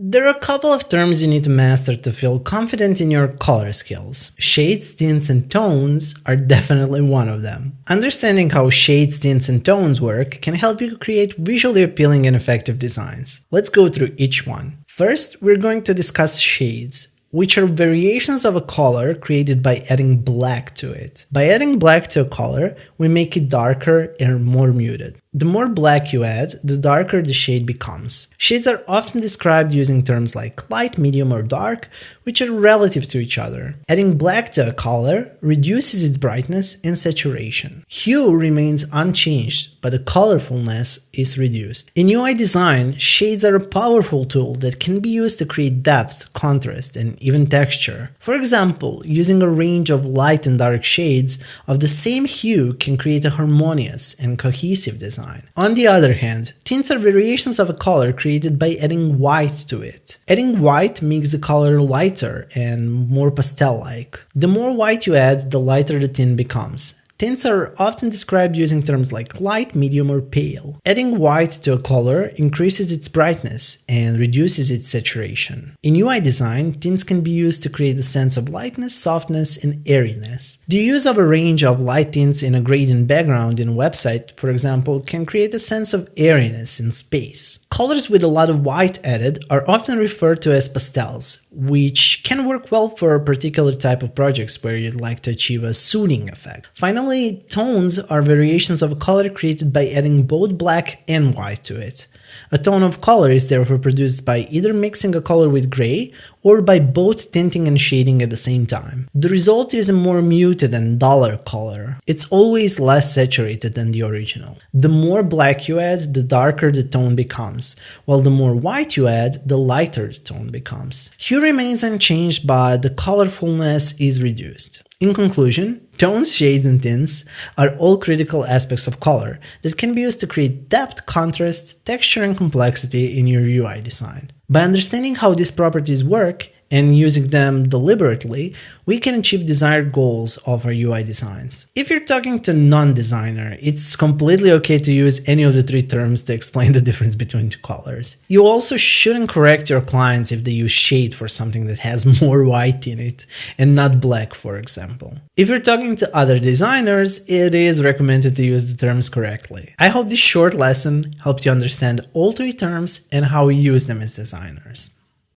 There are a couple of terms you need to master to feel confident in your color skills. Shades, tints, and tones are definitely one of them. Understanding how shades, tints, and tones work can help you create visually appealing and effective designs. Let's go through each one. First, we're going to discuss shades, which are variations of a color created by adding black to it. By adding black to a color, we make it darker and more muted. The more black you add, the darker the shade becomes. Shades are often described using terms like light, medium, or dark, which are relative to each other. Adding black to a color reduces its brightness and saturation. Hue remains unchanged, but the colorfulness is reduced. In UI design, shades are a powerful tool that can be used to create depth, contrast, and even texture. For example, using a range of light and dark shades of the same hue can create a harmonious and cohesive design. On the other hand, tints are variations of a color created by adding white to it. Adding white makes the color lighter and more pastel-like. The more white you add, the lighter the tint becomes. Tints are often described using terms like light, medium, or pale. Adding white to a color increases its brightness and reduces its saturation. In UI design, tints can be used to create a sense of lightness, softness, and airiness. The use of a range of light tints in a gradient background in a website, for example, can create a sense of airiness in space. Colors with a lot of white added are often referred to as pastels, which can work well for a particular type of projects where you'd like to achieve a soothing effect. Finally, tones are variations of a color created by adding both black and white to it. A tone of color is therefore produced by either mixing a color with gray or by both tinting and shading at the same time. The result is a more muted and duller color. It's always less saturated than the original. The more black you add, the darker the tone becomes, while the more white you add, the lighter the tone becomes. Hue remains unchanged, but the colorfulness is reduced. In conclusion, tones, shades, and tints are all critical aspects of color that can be used to create depth, contrast, texture, and complexity in your UI design. By understanding how these properties work and using them deliberately, we can achieve desired goals of our UI designs. If you're talking to a non-designer, it's completely okay to use any of the three terms to explain the difference between two colors. You also shouldn't correct your clients if they use shade for something that has more white in it and not black, for example. If you're talking to other designers, it is recommended to use the terms correctly. I hope this short lesson helped you understand all three terms and how we use them as designers.